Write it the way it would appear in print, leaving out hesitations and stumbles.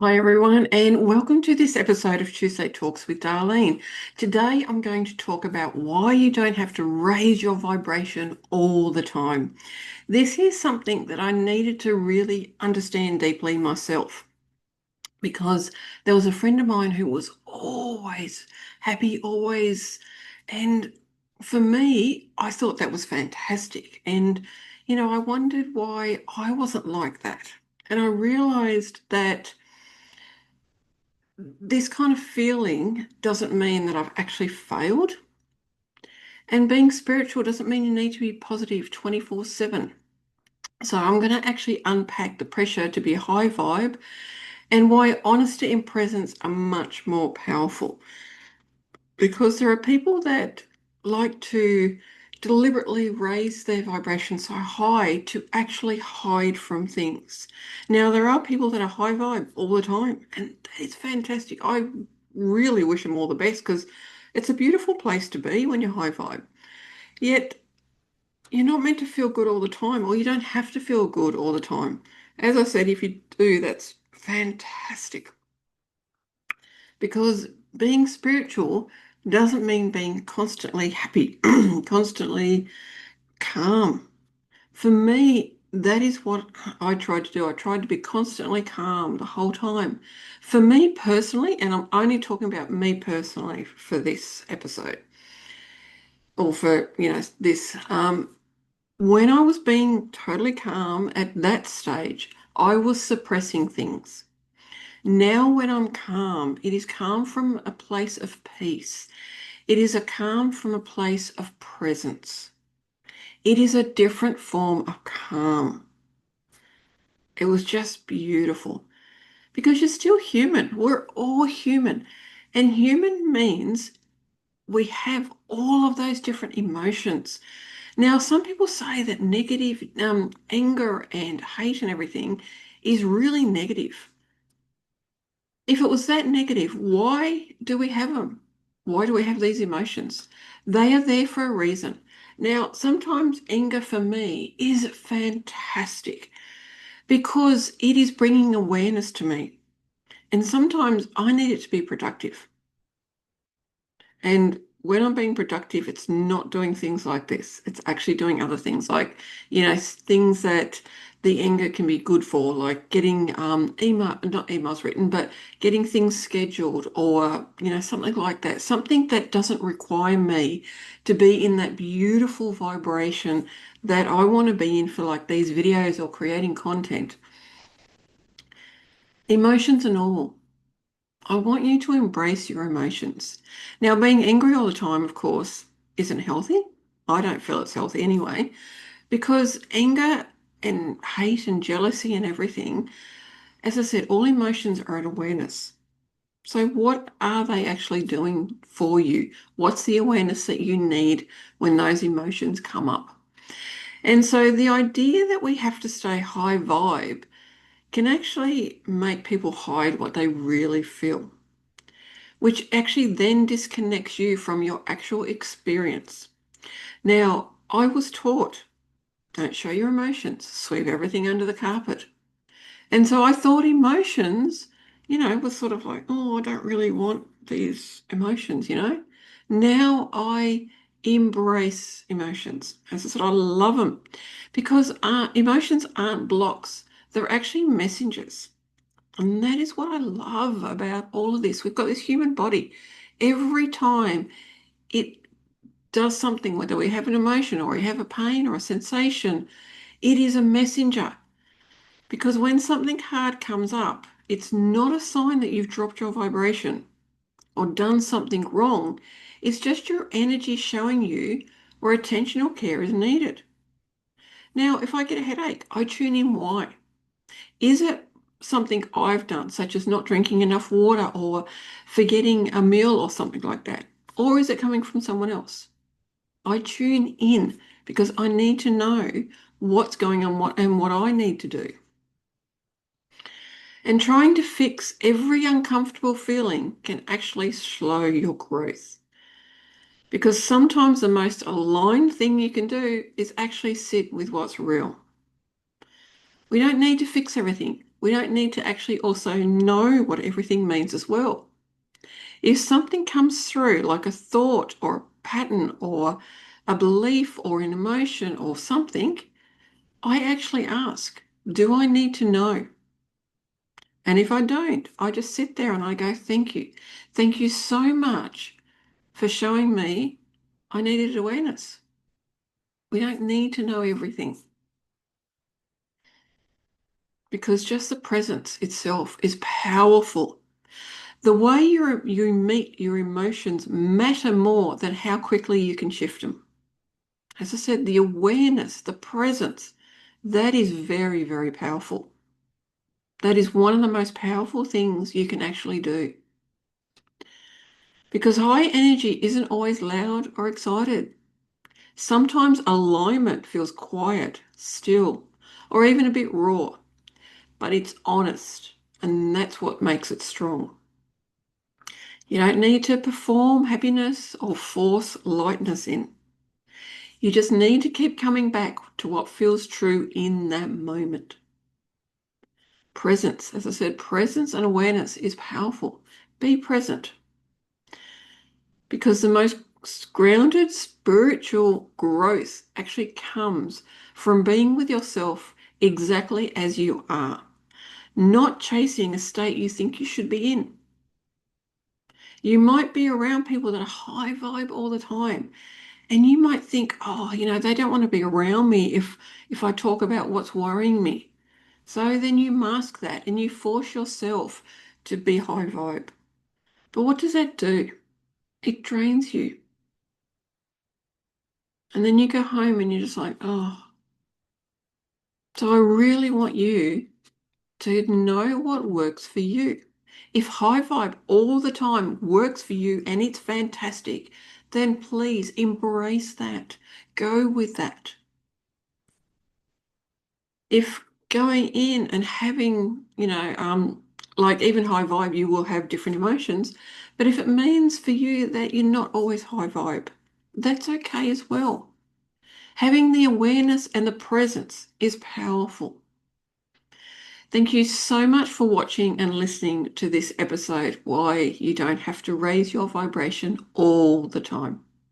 Hi, everyone, and welcome to this episode of Tuesday Talks with Darlene. Today, I'm going to talk about why you don't have to raise your vibration all the time. This is something that I needed to really understand deeply myself because there was a friend of mine who was always happy, always. And for me, I thought that was fantastic. And, I wondered why I wasn't like that. And I realized that this kind of feeling doesn't mean that I've actually failed. And being spiritual doesn't mean you need to be positive 24/7. So I'm going to actually unpack the pressure to be high vibe and why honesty and presence are much more powerful. Because there are people that like to deliberately raise their vibration so high to actually hide from things. Now, there are people that are high vibe all the time, and that is fantastic. I really wish them all the best because it's a beautiful place to be when you're high vibe. Yet, you're not meant to feel good all the time, or you don't have to feel good all the time. As I said, if you do, that's fantastic. Because being spiritual doesn't mean being constantly happy, constantly calm. For me, that is what I tried to do. I tried to be constantly calm the whole time. For me personally, and I'm only talking about me personally for this episode, or for, this, when I was being totally calm at that stage, I was suppressing things. Now, when I'm calm, it is calm from a place of peace. It is a calm from a place of presence. It is a different form of calm. It was just beautiful because you're still human. We're all human. And human means we have all of those different emotions. Now, some people say that negative anger and hate and everything is really negative. If it was that negative, why do we have them? Why do we have these emotions? They are there for a reason. Now, sometimes anger for me is fantastic because it is bringing awareness to me. And sometimes I need it to be productive. And when I'm being productive, it's not doing things like this. It's actually doing other things like, things that the anger can be good for, like getting not emails written, but getting things scheduled or, something like that. Something that doesn't require me to be in that beautiful vibration that I want to be in for like these videos or creating content. Emotions are normal. I want you to embrace your emotions. Now, being angry all the time, of course, isn't healthy. I don't feel it's healthy anyway, because anger and hate and jealousy and everything, as I said, all emotions are at awareness. So, what are they actually doing for you? What's the awareness that you need when those emotions come up? And so, the idea that we have to stay high vibe can actually make people hide what they really feel, which actually then disconnects you from your actual experience. Now, I was taught, don't show your emotions, sweep everything under the carpet. And so I thought emotions, was sort of like, oh, I don't really want these emotions. Now I embrace emotions. As I said, I love them because emotions aren't blocks, they're actually messengers. And that is what I love about all of this. We've got this human body. Every time it does something, whether we have an emotion or we have a pain or a sensation, it is a messenger. Because when something hard comes up, it's not a sign that you've dropped your vibration or done something wrong. It's just your energy showing you where attention or care is needed. Now, if I get a headache, I tune in why. Is it something I've done, such as not drinking enough water or forgetting a meal or something like that? Or is it coming from someone else? I tune in because I need to know what's going on and what I need to do. And trying to fix every uncomfortable feeling can actually slow your growth. Because sometimes the most aligned thing you can do is actually sit with what's real. We don't need to fix everything. We don't need to actually also know what everything means as well. If something comes through, like a thought or a pattern or a belief or an emotion or something, I actually ask, do I need to know? And if I don't, I just sit there and I go, thank you. Thank you so much for showing me I needed awareness. We don't need to know everything because just the presence itself is powerful. The way you meet your emotions matter more than how quickly you can shift them. As I said, the awareness, the presence, that is very, very powerful. That is one of the most powerful things you can actually do. Because high energy isn't always loud or excited. Sometimes alignment feels quiet, still, or even a bit raw, but it's honest, and that's what makes it strong. You don't need to perform happiness or force lightness in. You just need to keep coming back to what feels true in that moment. Presence, as I said, presence and awareness is powerful. Be present because the most grounded spiritual growth actually comes from being with yourself exactly as you are, not chasing a state you think you should be in. You might be around people that are high vibe all the time, and you might think, oh, they don't want to be around me if I talk about what's worrying me. So then you mask that and you force yourself to be high vibe. But what does that do? It drains you. And then you go home and you're just like, oh. So I really want you to know what works for you. If high vibe all the time works for you and it's fantastic, then please embrace that. Go with that. If going in and having, like even high vibe, you will have different emotions. But if it means for you that you're not always high vibe, that's okay as well. Having the awareness and the presence is powerful. Thank you so much for watching and listening to this episode, Why You Don't Have to Raise Your Vibration All the Time.